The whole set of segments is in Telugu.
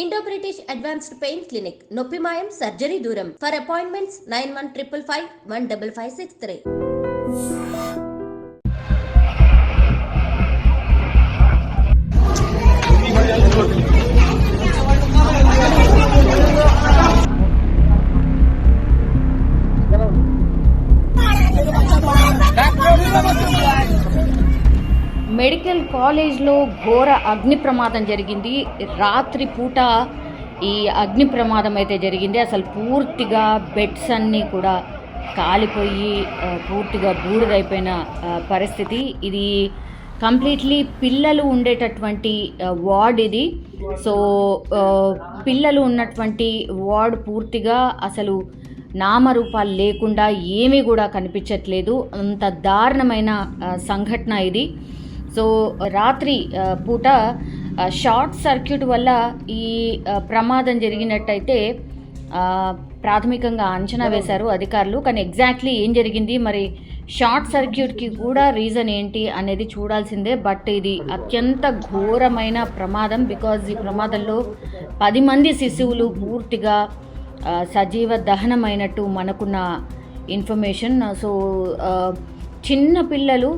Indo British advanced pain clinic నొప్పి మాయం సర్జరీ దూరం. For appointments 9155515563. మెడికల్ కాలేజ్లో ఘోర అగ్ని ప్రమాదం జరిగింది. రాత్రి పూట ఈ అగ్ని ప్రమాదం అయితే జరిగింది. అసలు పూర్తిగా బెడ్స్ అన్నీ కూడా కాలిపోయి పూర్తిగా బూడిదైపోయిన పరిస్థితి. ఇది కంప్లీట్లీ పిల్లలు ఉండేటటువంటి వార్డ్ ఇది. సో పిల్లలు ఉన్నటువంటి వార్డ్ పూర్తిగా అసలు నామరూపాలు లేకుండా ఏమీ కూడా కనిపించట్లేదు. అంత దారుణమైన సంఘటన ఇది. సో రాత్రి పూట షార్ట్ సర్క్యూట్ వల్ల ఈ ప్రమాదం జరిగినట్టయితే ప్రాథమికంగా అంచనా వేశారు అధికారులు. కానీ ఎగ్జాక్ట్లీ ఏం జరిగింది, మరి షార్ట్ సర్క్యూట్కి కూడా రీజన్ ఏంటి అనేది చూడాల్సిందే. బట్ ఇది అత్యంత ఘోరమైన ప్రమాదం. బికాజ్ ఈ ప్రమాదంలో 10 మంది శిశువులు పూర్తిగా సజీవ దహనమైనట్టు మనకున్న ఇన్ఫర్మేషన్. సో చిన్న పిల్లలు,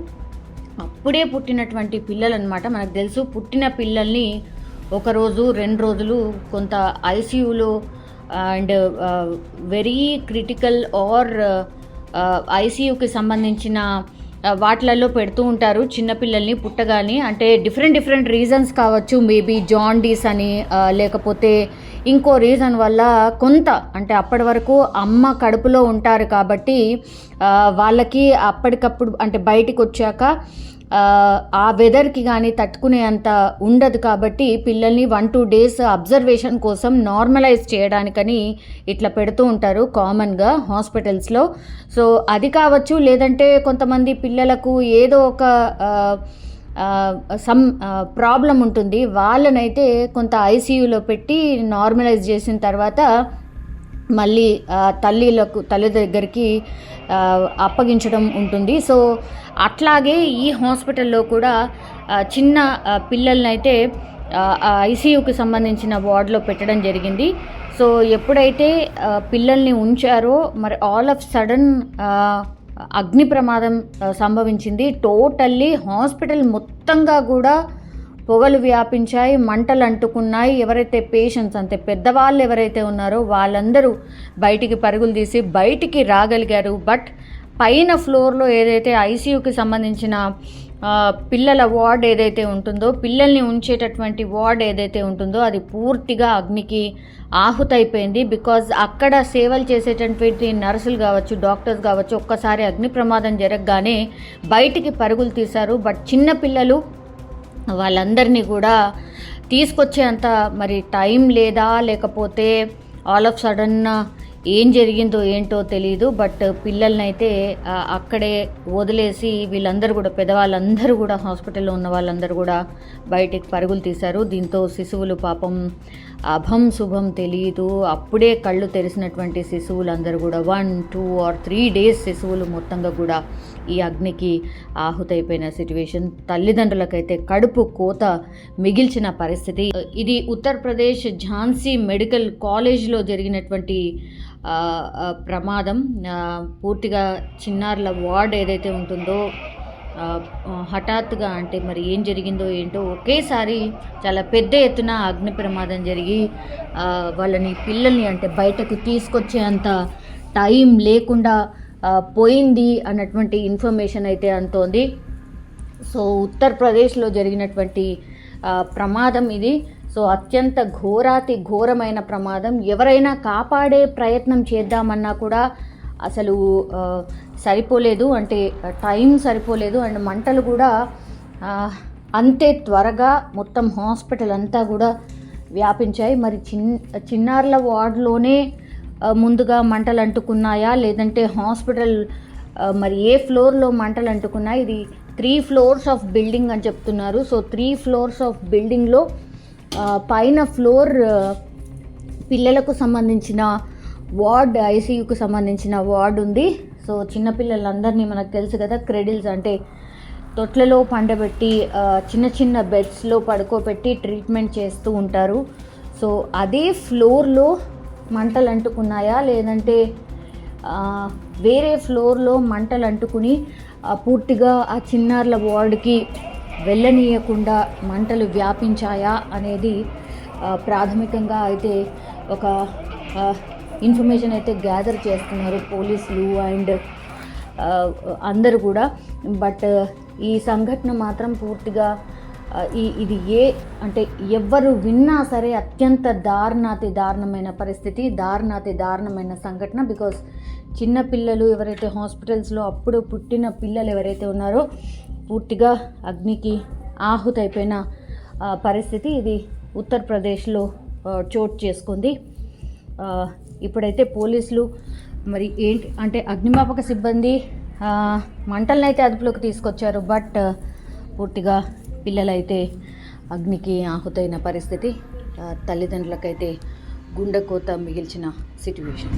అప్పుడే పుట్టినటువంటి పిల్లలు అనమాట. మనకు తెలుసు, పుట్టిన పిల్లల్ని 1 రోజు 2 రోజులు కొంత ఐసీయూలో అండ్ వెరీ క్రిటికల్ ఆర్ ఐసీయూకి సంబంధించిన వాటిలలో పెడుతూ ఉంటారు చిన్నపిల్లల్ని పుట్టగాని. అంటే డిఫరెంట్ రీజన్స్ కావచ్చు. మేబీ జాండీస్ అని, లేకపోతే ఇంకో రీజన్ వల్ల కొంత, అంటే అప్పటి వరకు అమ్మ కడుపులో ఉంటారు కాబట్టి వాళ్ళకి అప్పటికప్పుడు అంటే బయటికి వచ్చాక ఆ వెదర్కి కానీ తట్టుకునే అంత ఉండదు. కాబట్టి పిల్లల్ని 1-2 డేస్ అబ్జర్వేషన్ కోసం నార్మలైజ్ చేయడానికని ఇట్లా పెడుతూ ఉంటారు కామన్గా హాస్పిటల్స్లో. సో అది కావచ్చు, లేదంటే కొంతమంది పిల్లలకు ఏదో ఒక సమ్ ప్రాబ్లం ఉంటుంది, వాళ్ళనైతే కొంత ఐసీయూలో పెట్టి నార్మలైజ్ చేసిన తర్వాత మళ్ళీ తల్లి దగ్గరికి అప్పగించడం ఉంటుంది. సో అట్లాగే ఈ హాస్పిటల్లో కూడా చిన్న పిల్లలనైతే ఐసీయూకి సంబంధించిన వార్డులో పెట్టడం జరిగింది. సో ఎప్పుడైతే పిల్లల్ని ఉంచారో మరి ఆల్ ఆఫ్ సడన్ అగ్ని ప్రమాదం సంభవించింది. టోటల్లీ హాస్పిటల్ మొత్తంగా కూడా పొగలు వ్యాపించాయి, మంటలు అంటుకున్నాయి. ఎవరైతే పేషెంట్స్, అంటే పెద్దవాళ్ళు ఎవరైతే ఉన్నారో వాళ్ళందరూ బయటికి పరుగులు తీసి బయటికి రాగలిగారు. బట్ పైన ఫ్లోర్లో ఏదైతే ఐసీయూకి సంబంధించిన పిల్లల వార్డ్ ఏదైతే ఉంటుందో, పిల్లల్ని ఉంచేటటువంటి వార్డ్ ఏదైతే ఉంటుందో అది పూర్తిగా అగ్నికి ఆహుతైపోయింది. బికాజ్ అక్కడ సేవలు చేసేటటువంటి నర్సులు కావచ్చు, డాక్టర్స్ కావచ్చు, ఒక్కసారి అగ్ని ప్రమాదం జరగగానే బయటికి పరుగులు తీశారు. బట్ చిన్న పిల్లలు వాళ్ళందరినీ కూడా తీసుకొచ్చే అంత మరి టైం లేదా, లేకపోతే ఆల్ ఆఫ్ సడన్ ఏం జరిగిందో ఏంటో తెలియదు. బట్ పిల్లల్ని అయితే అక్కడే వదిలేసి వీళ్ళందరూ కూడా, పెద్దవాళ్ళందరూ కూడా, హాస్పిటల్లో ఉన్న వాళ్ళందరూ కూడా బయటికి పరుగులు తీశారు. దీంతో శిశువులు పాపం అభం శుభం తెలియదు, అప్పుడే కళ్ళు తెరిసినటువంటి శిశువులందరూ కూడా 1, 2 or 3 డేస్ శిశువులు మొత్తంగా కూడా ఈ అగ్నికి ఆహుతైపోయిన సిచ్యువేషన్. తల్లిదండ్రులకైతే కడుపు కోత మిగిల్చిన పరిస్థితి. ఇది ఉత్తరప్రదేశ్ ఝాన్సీ మెడికల్ కాలేజ్లో జరిగినటువంటి ప్రమాదం. పూర్తిగా చిన్నారుల వార్డ్ ఏదైతే ఉంటుందో హఠాత్తుగా, అంటే మరి ఏం జరిగిందో ఏంటో, ఒకేసారి చాలా పెద్ద ఎత్తున అగ్ని ప్రమాదం జరిగి వాళ్ళని, పిల్లల్ని అంటే బయటకు తీసుకొచ్చే అంత టైం లేకుండా పోయింది అన్నటువంటి ఇన్ఫర్మేషన్ అయితే అంతోంది. సో ఉత్తరప్రదేశ్లో జరిగినటువంటి ప్రమాదం ఇది. సో అత్యంత ఘోరమైన ప్రమాదం. ఎవరైనా కాపాడే ప్రయత్నం చేద్దామన్నా కూడా అసలు సరిపోలేదు, అంటే టైం సరిపోలేదు. అండ్ మంటలు కూడా అంతే త్వరగా మొత్తం హాస్పిటల్ అంతా కూడా వ్యాపించాయి. మరి చిన్నారుల వార్డులోనే ముందుగా మంటలు అంటుకున్నాయా, లేదంటే హాస్పిటల్ మరి ఏ ఫ్లోర్లో మంటలు అంటుకున్నాయి? ఇది 3 floors ఆఫ్ బిల్డింగ్ అని చెప్తున్నారు. సో 3 floors ఆఫ్ బిల్డింగ్లో పైన ఫ్లోర్ పిల్లలకు సంబంధించిన వార్డ్, ఐసీయూకి సంబంధించిన వార్డ్ ఉంది. సో చిన్నపిల్లలందరినీ మనకు తెలుసు కదా, క్రెడిల్స్ అంటే తొట్లలో పండబెట్టి చిన్న బెడ్స్లో పడుకోబెట్టి ట్రీట్మెంట్ చేస్తూ ఉంటారు. సో అదే ఫ్లోర్లో మంటలు అంటుకున్నాయా, లేదంటే వేరే ఫ్లోర్లో మంటలు అంటుకుని పూర్తిగా ఆ చిన్నారుల వార్డుకి వెళ్ళనీయకుండా మంటలు వ్యాపించాయా అనేది ప్రాథమికంగా అయితే ఒక ఇన్ఫర్మేషన్ అయితే గ్యాదర్ చేస్తున్నారు పోలీసులు అండ్ అందరూ కూడా. బట్ ఈ సంఘటన మాత్రం పూర్తిగా ఇది అంటే ఎవ్వరు విన్నా సరే అత్యంత దారుణమైన పరిస్థితి, దారుణమైన సంఘటన. బికాస్ చిన్న పిల్లలు ఎవరైతే హాస్పిటల్స్లో అప్పుడు పుట్టిన పిల్లలు ఎవరైతే ఉన్నారో పూర్తిగా అగ్నికి ఆహుతైపోయిన పరిస్థితి ఇది ఉత్తరప్రదేశ్లో చోటు చేసుకుంది. ఇప్పుడైతే పోలీసులు మరి ఏంటి అంటే అగ్నిమాపక సిబ్బంది మంటలను అయితే అదుపులోకి తీసుకొచ్చారు. బట్ పూర్తిగా పిల్లలైతే అగ్నికి ఆహుతైన పరిస్థితి, తల్లిదండ్రులకైతే గుండెకోత మిగిల్చిన సిట్యువేషన్.